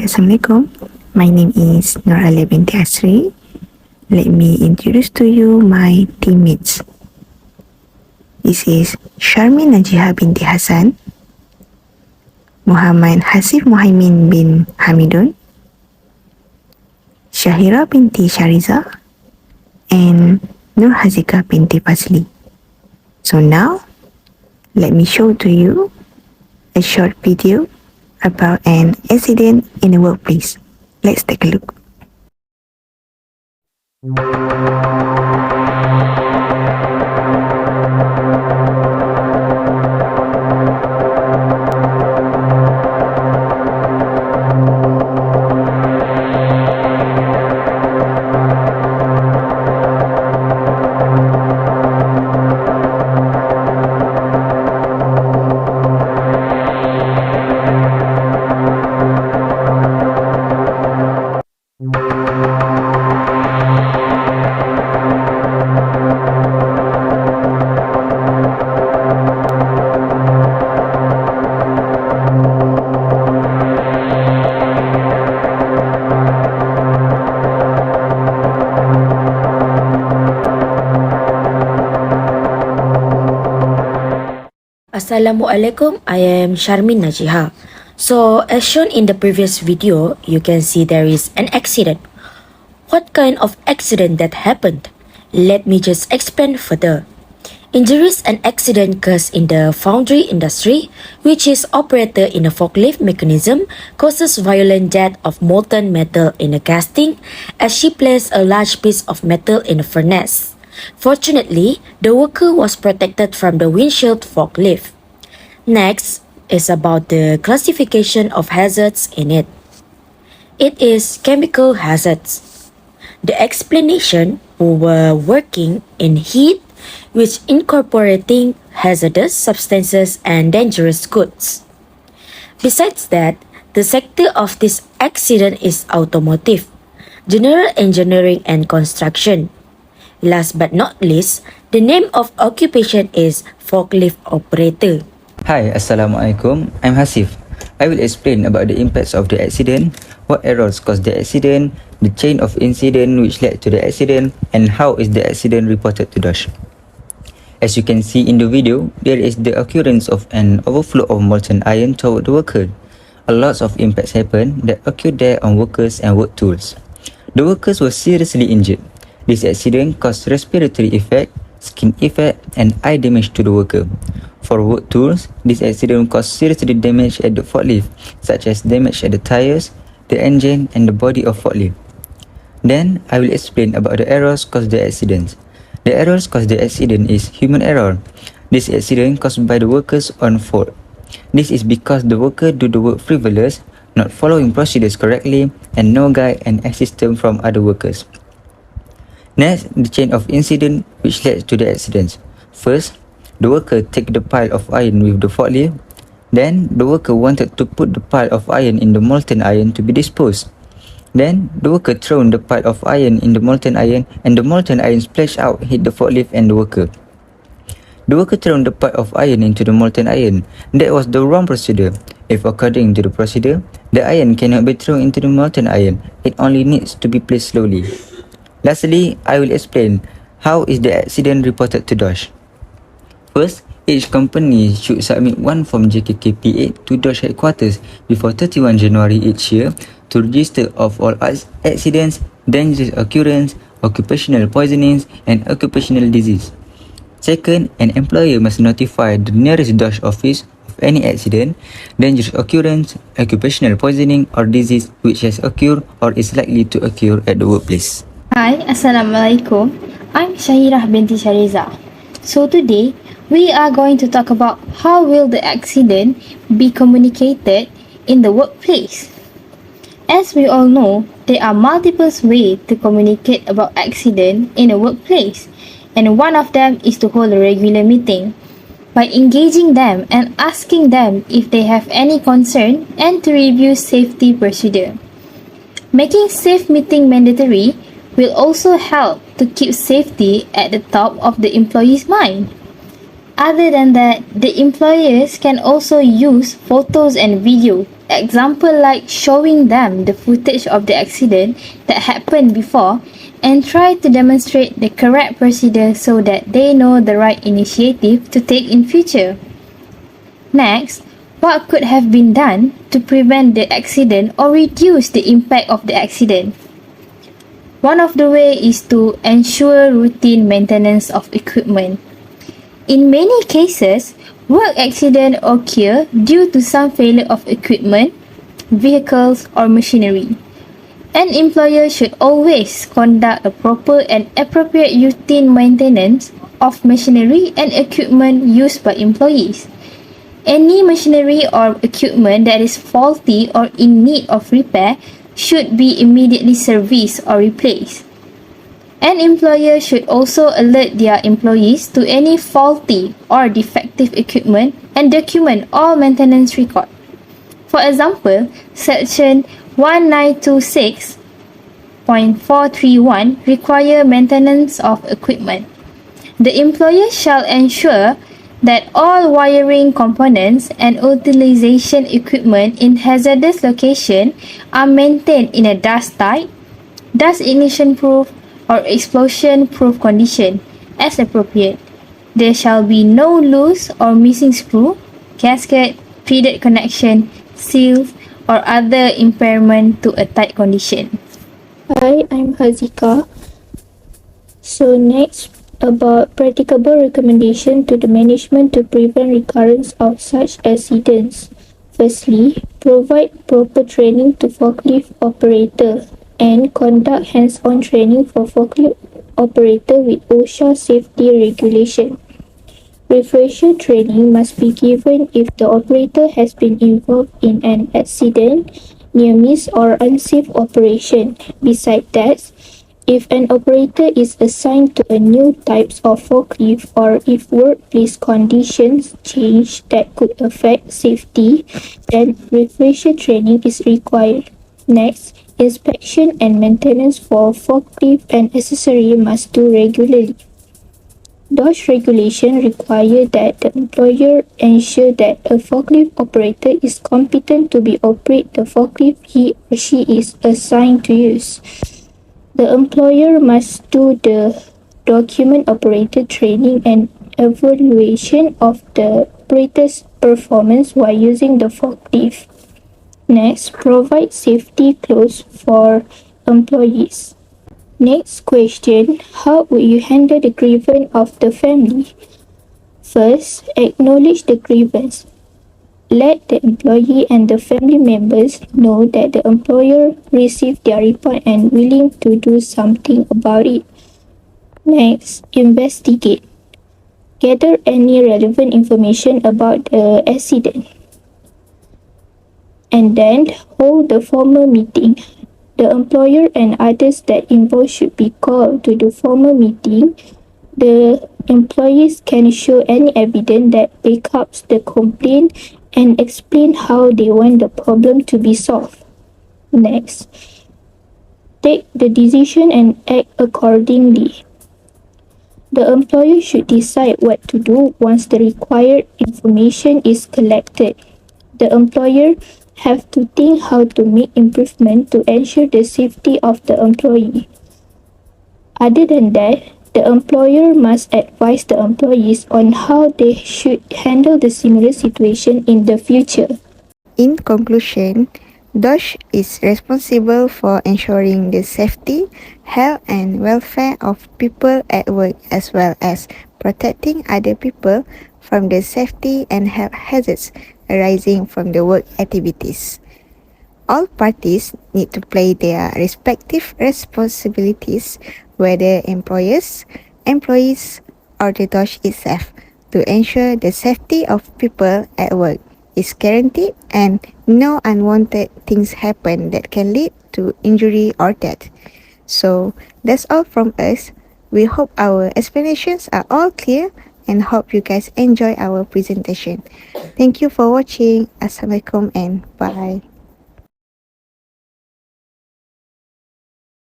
Assalamualaikum. My name is Nur Alia binti Asri. Let me introduce to you my teammates. This is Sharmin Najiha binti Hassan, Muhammad Hasif Muhaimin bin Hamidun, Syahira binti Shariza, and Nur Hazika binti Fazli. So now, let me show to you a short video about an accident in a workplace. Let's take a look. Assalamualaikum, I am Sharmin Najiha. So, as shown in the previous video, you can see there is an accident. What kind of accident that happened? Let me just explain further. Injuries and accident caused in the foundry industry, which is operated in a forklift mechanism, causes violent death of molten metal in a casting as she placed a large piece of metal in a furnace. Fortunately, the worker was protected from the windshield forklift. Next is about the classification of hazards in it. It is chemical hazards. The explanation who were working in heat which incorporating hazardous substances and dangerous goods. Besides that, the sector of this accident is automotive, general engineering and construction. Last but not least, the name of occupation is forklift operator. Hi, Assalamualaikum. I'm Hasif. I will explain about the impacts of the accident, what errors caused the accident, the chain of incident which led to the accident, and how is the accident reported to DOSH. As you can see in the video, there is the occurrence of an overflow of molten iron toward the worker. A lot of impacts happened that occurred there on workers and work tools. The workers were seriously injured. This accident caused respiratory effect, skin effect, and eye damage to the worker. For work tools, this accident caused serious damage at the forklift, such as damage at the tires, the engine, and the body of forklift. Then, I will explain about the errors caused the accident. The errors caused the accident is human error. This accident caused by the worker's own fault. This is because the worker do the work frivolous, not following procedures correctly, and no guide and assistance from other workers. Next, the chain of incident which led to the accidents. First, the worker take the pile of iron with the forklift. Then, the worker wanted to put the pile of iron in the molten iron to be disposed. Then, the worker thrown the pile of iron in the molten iron and the molten iron splashed out, hit the forklift and the worker. The worker thrown the pile of iron into the molten iron. That was the wrong procedure. If according to the procedure, the iron cannot be thrown into the molten iron. It only needs to be placed slowly. Lastly, I will explain how is the accident reported to DOSH. First, each company should submit one form JKKP8 to DOSH headquarters before 31 January each year to register of all accidents, dangerous occurrence, occupational poisonings, and occupational disease. Second, an employer must notify the nearest DOSH office of any accident, dangerous occurrence, occupational poisoning, or disease which has occurred or is likely to occur at the workplace. Hi, Assalamualaikum. I'm Syahira binti Shariza. So today, we are going to talk about how will the accident be communicated in the workplace. As we all know, there are multiple ways to communicate about accident in a workplace, and one of them is to hold a regular meeting by engaging them and asking them if they have any concern and to review safety procedure. Making safe meeting mandatory will also help to keep safety at the top of the employee's mind. Other than that, the employers can also use photos and video Example like showing them the footage of the accident that happened before and try to demonstrate the correct procedure so that they know the right initiative to take in future. Next, what could have been done to prevent the accident or reduce the impact of the accident? One of the ways is to ensure routine maintenance of equipment. In many cases, work accidents occur due to some failure of equipment, vehicles, or machinery. An employer should always conduct a proper and appropriate routine maintenance of machinery and equipment used by employees. Any machinery or equipment that is faulty or in need of repair should be immediately serviced or replaced. An employer should also alert their employees to any faulty or defective equipment and document all maintenance records. For example, Section 1926.431 require maintenance of equipment. The employer shall ensure that all wiring components and utilization equipment in hazardous location are maintained in a dust-tight, dust ignition-proof, or explosion-proof condition as appropriate. There shall be no loose or missing screw, gasket, threaded connection, seals, or other impairment to a tight condition. Hi, I'm Hazika. So next, about practicable recommendation to the management to prevent recurrence of such accidents. Firstly, provide proper training to forklift operator and conduct hands-on training for forklift operator with OSHA safety regulation. Refresher training must be given if the operator has been involved in an accident, near miss, or unsafe operation. Besides that, if an operator is assigned to a new types of forklift or if workplace conditions change that could affect safety, then refresher training is required. Next, inspection and maintenance for forklift and accessory must do regularly. Those regulations require that the employer ensure that a forklift operator is competent to operate the forklift he or she is assigned to use. The employer must do the document operator training and evaluation of the operator's performance while using the forklift. Next, provide safety clothes for employees. Next question, how would you handle the grievance of the family? First, acknowledge the grievance. Let the employee and the family members know that the employer received their report and willing to do something about it. Next, investigate. Gather any relevant information about the accident. And then hold the formal meeting. The employer and others that involved should be called to the formal meeting. The employees can show any evidence that backs up the complaint and explain how they want the problem to be solved. Next, take the decision and act accordingly. The employer should decide what to do once the required information is collected. The employer have to think how to make improvement to ensure the safety of the employee. Other than that, the employer must advise the employees on how they should handle the similar situation in the future. In conclusion, DOSH is responsible for ensuring the safety, health and welfare of people at work as well as protecting other people from the safety and health hazards arising from the work activities. All parties need to play their respective responsibilities, whether employers, employees, or the DOSH itself, to ensure the safety of people at work is guaranteed and no unwanted things happen that can lead to injury or death. So that's all from us. We hope our explanations are all clear and hope you guys enjoy our presentation. Thank you for watching. Assalamualaikum and bye.